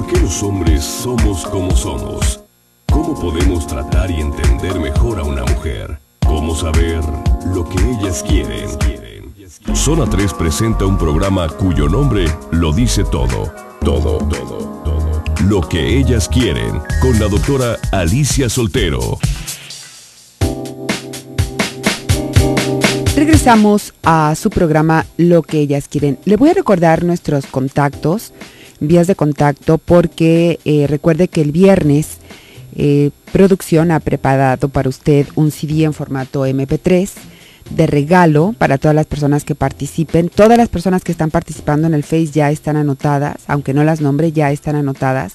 ¿Por qué los hombres somos como somos? ¿Cómo podemos tratar y entender mejor a una mujer? ¿Cómo saber lo que ellas quieren? Zona 3 presenta un programa cuyo nombre lo dice todo. Todo. Lo que ellas quieren, con la doctora Alicia Soltero. Regresamos a su programa Lo que ellas quieren. Le voy a recordar nuestros contactos, vías de contacto, porque recuerde que el viernes producción ha preparado para usted un CD en formato MP3 de regalo para todas las personas que participen. Todas las personas que están participando en el Face ya están anotadas, aunque no las nombre, ya están anotadas.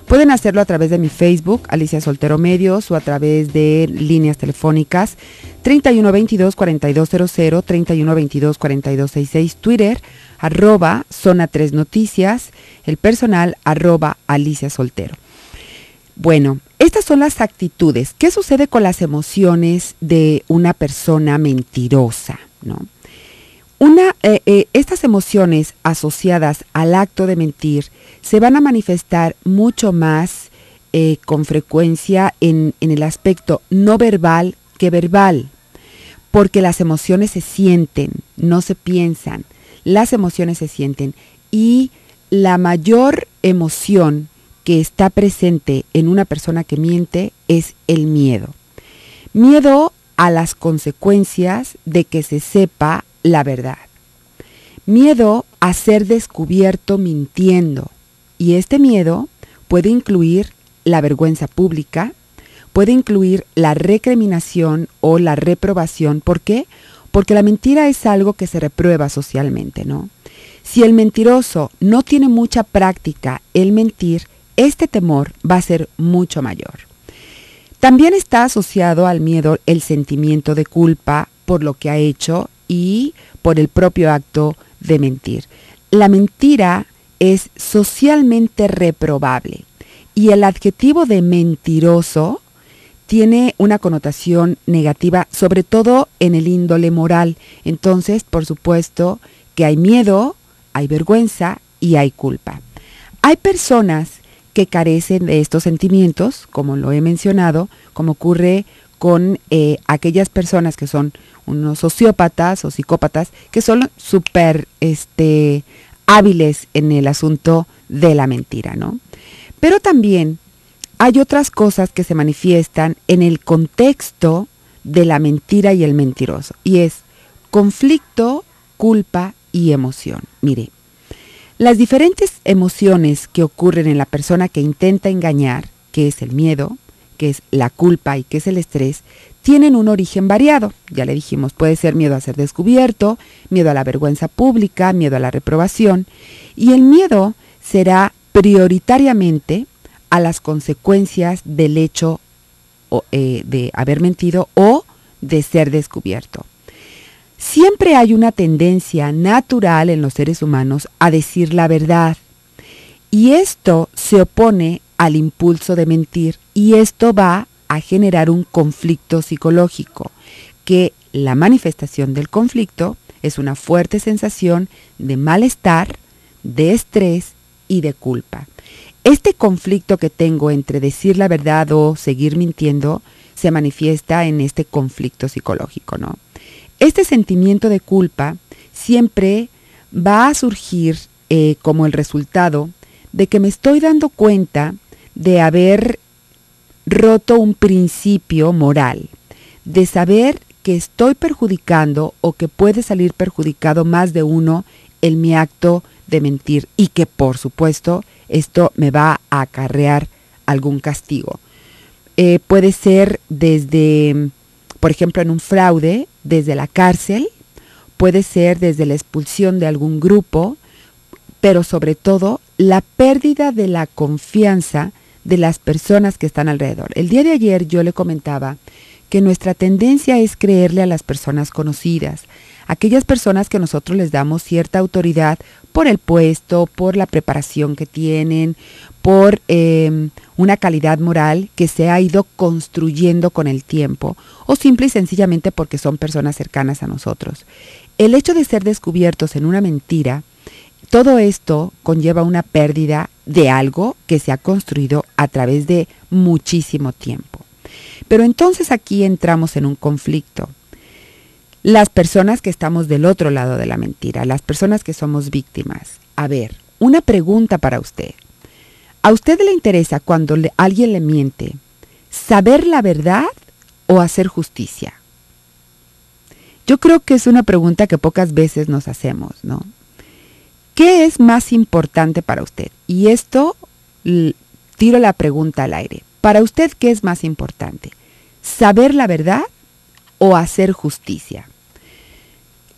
Pueden hacerlo a través de mi Facebook, Alicia Soltero Medios, o a través de líneas telefónicas 3122-4200, 3122-4266, Twitter, @Zona 3 Noticias, el personal, @Alicia Soltero. Bueno, estas son las actitudes. ¿Qué sucede con las emociones de una persona mentirosa, no? Estas emociones asociadas al acto de mentir se van a manifestar mucho más con frecuencia en el aspecto no verbal que verbal, porque las emociones se sienten, no se piensan. Las emociones se sienten, y la mayor emoción que está presente en una persona que miente es el miedo. Miedo a las consecuencias de que se sepa la verdad. Miedo a ser descubierto mintiendo. Y este miedo puede incluir la vergüenza pública, puede incluir la recriminación o la reprobación. ¿Por qué? Porque la mentira es algo que se reprueba socialmente, ¿no? Si el mentiroso no tiene mucha práctica en mentir, este temor va a ser mucho mayor. También está asociado al miedo el sentimiento de culpa por lo que ha hecho y por el propio acto de mentir. La mentira es socialmente reprobable, y el adjetivo de mentiroso tiene una connotación negativa, sobre todo en el índole moral. Entonces, por supuesto que hay miedo, hay vergüenza y hay culpa. Hay personas que carecen de estos sentimientos, como lo he mencionado, como ocurre con aquellas personas que son unos sociópatas o psicópatas, que son súper hábiles en el asunto de la mentira, ¿no? Pero también hay otras cosas que se manifiestan en el contexto de la mentira y el mentiroso, y es conflicto, culpa y emoción. Mire, las diferentes emociones que ocurren en la persona que intenta engañar, que es el miedo, que es la culpa y que es el estrés, tienen un origen variado. Ya le dijimos, puede ser miedo a ser descubierto, miedo a la vergüenza pública, miedo a la reprobación, y el miedo será prioritariamente a las consecuencias del hecho de haber mentido o de ser descubierto. Siempre hay una tendencia natural en los seres humanos a decir la verdad, y esto se opone al impulso de mentir, y esto va a generar un conflicto psicológico, que la manifestación del conflicto es una fuerte sensación de malestar, de estrés y de culpa. Este conflicto que tengo entre decir la verdad o seguir mintiendo se manifiesta en este conflicto psicológico, ¿no? Este sentimiento de culpa siempre va a surgir como el resultado de que me estoy dando cuenta de haber roto un principio moral, de saber que estoy perjudicando o que puede salir perjudicado más de uno en mi acto de mentir, y que por supuesto esto me va a acarrear algún castigo. Puede ser desde, por ejemplo, en un fraude, desde la cárcel, puede ser desde la expulsión de algún grupo, pero sobre todo la pérdida de la confianza de las personas que están alrededor. El día de ayer yo le comentaba que nuestra tendencia es creerle a las personas conocidas, aquellas personas que nosotros les damos cierta autoridad por el puesto, por la preparación que tienen, por una calidad moral que se ha ido construyendo con el tiempo, o simple y sencillamente porque son personas cercanas a nosotros. El hecho de ser descubiertos en una mentira todo esto conlleva una pérdida de algo que se ha construido a través de muchísimo tiempo. Pero entonces aquí entramos en un conflicto. Las personas que estamos del otro lado de la mentira, las personas que somos víctimas. A ver, una pregunta para usted. ¿A usted le interesa cuando alguien le miente saber la verdad o hacer justicia? Yo creo que es una pregunta que pocas veces nos hacemos, ¿no? ¿Qué es más importante para usted? Y esto, tiro la pregunta al aire. Para usted, ¿qué es más importante? ¿Saber la verdad o hacer justicia?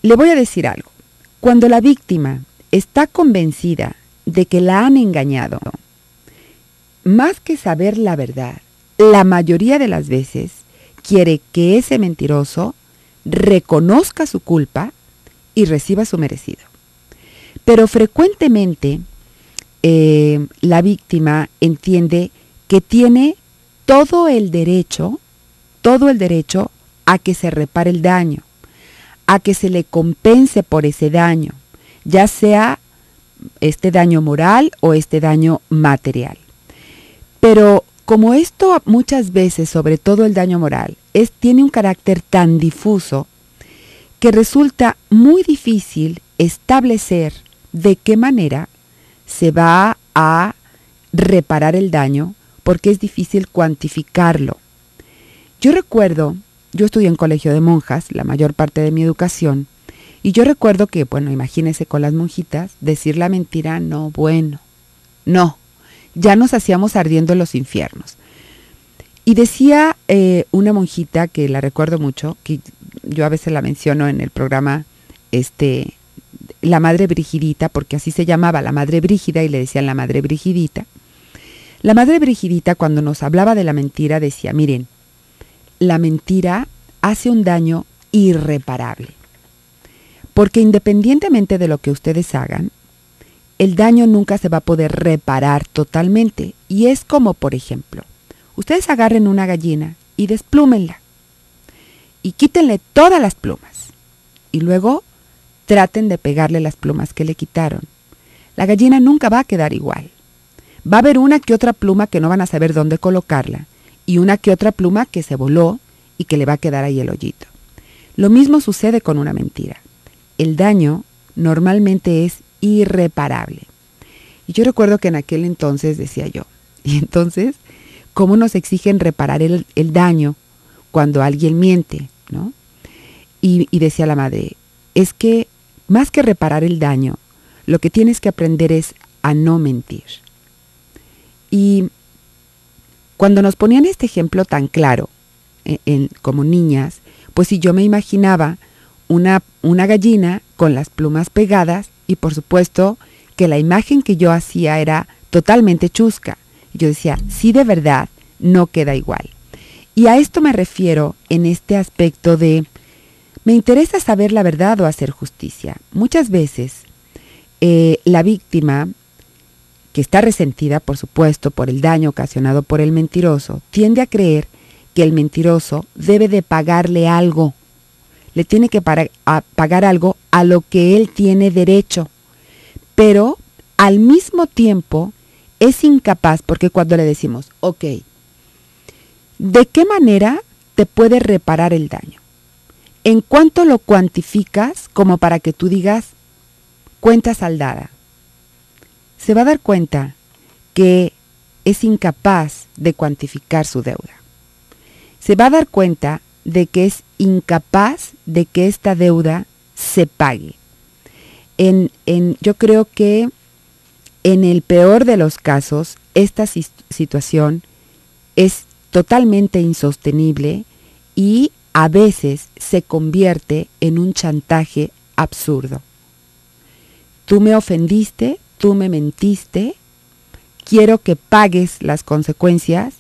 Le voy a decir algo. Cuando la víctima está convencida de que la han engañado, más que saber la verdad, la mayoría de las veces quiere que ese mentiroso reconozca su culpa y reciba su merecido. Pero frecuentemente la víctima entiende que tiene todo el derecho a que se repare el daño, a que se le compense por ese daño, ya sea este daño moral o este daño material. Pero como esto muchas veces, sobre todo el daño moral, tiene un carácter tan difuso que resulta muy difícil establecer de qué manera se va a reparar el daño, porque es difícil cuantificarlo. Yo recuerdo, yo estudié en colegio de monjas la mayor parte de mi educación, y yo recuerdo que, bueno, imagínense con las monjitas, decir la mentira, no, ya nos hacíamos ardiendo en los infiernos. Y decía una monjita, que la recuerdo mucho, que yo a veces la menciono en el programa, la Madre Brigidita, porque así se llamaba, la Madre Brígida, y le decían la Madre Brigidita. La Madre Brigidita, cuando nos hablaba de la mentira, decía, miren, la mentira hace un daño irreparable, porque independientemente de lo que ustedes hagan, el daño nunca se va a poder reparar totalmente. Y es como, por ejemplo, ustedes agarren una gallina y desplúmenla, y quítenle todas las plumas, y luego traten de pegarle las plumas que le quitaron. La gallina nunca va a quedar igual. Va a haber una que otra pluma que no van a saber dónde colocarla, y una que otra pluma que se voló y que le va a quedar ahí el hoyito. Lo mismo sucede con una mentira. El daño normalmente es irreparable. Y yo recuerdo que en aquel entonces decía yo, y entonces, ¿cómo nos exigen reparar el daño cuando alguien miente, ¿no? Y decía la madre, es que más que reparar el daño, lo que tienes que aprender es a no mentir. Y cuando nos ponían este ejemplo tan claro, como niñas, pues si yo me imaginaba una gallina con las plumas pegadas, y por supuesto que la imagen que yo hacía era totalmente chusca. Yo decía, sí, de verdad, no queda igual. Y a esto me refiero en este aspecto de, me interesa saber la verdad o hacer justicia. Muchas veces la víctima, que está resentida, por supuesto, por el daño ocasionado por el mentiroso, tiende a creer que el mentiroso debe de pagarle algo. Le tiene que pagar algo a lo que él tiene derecho. Pero al mismo tiempo es incapaz, porque cuando le decimos, ok, ¿de qué manera te puede reparar el daño? ¿En cuánto lo cuantificas como para que tú digas cuenta saldada? Se va a dar cuenta que es incapaz de cuantificar su deuda. Se va a dar cuenta de que es incapaz de que esta deuda se pague. Yo creo que en el peor de los casos, esta situación es totalmente insostenible y a veces se convierte en un chantaje absurdo. Tú me ofendiste, tú me mentiste, quiero que pagues las consecuencias,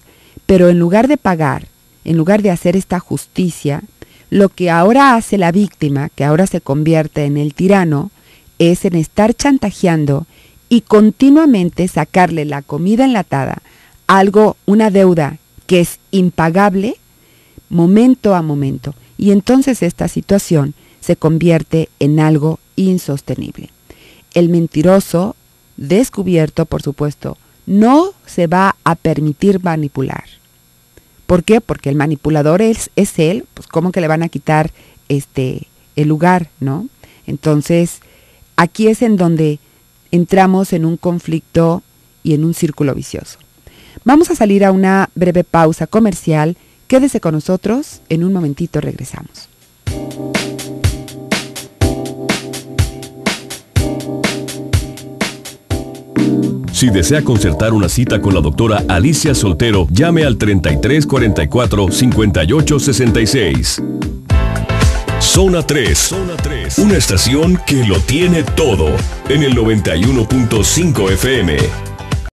pero en lugar de pagar, en lugar de hacer esta justicia, lo que ahora hace la víctima, que ahora se convierte en el tirano, es en estar chantajeando y continuamente sacarle la comida enlatada, una deuda que es impagable, momento a momento. Y entonces esta situación se convierte en algo insostenible. el mentiroso, descubierto por supuesto, no se va a permitir manipular. ¿Por qué? Porque el manipulador es él, pues cómo que le van a quitar el lugar, ¿no? Entonces, aquí es en donde entramos en un conflicto y en un círculo vicioso. Vamos a salir a una breve pausa comercial. Quédese con nosotros, en un momentito regresamos. Si desea concertar una cita con la doctora Alicia Soltero, llame al 33 44 58 66. Zona 3, una estación que lo tiene todo, en el 91.5 FM.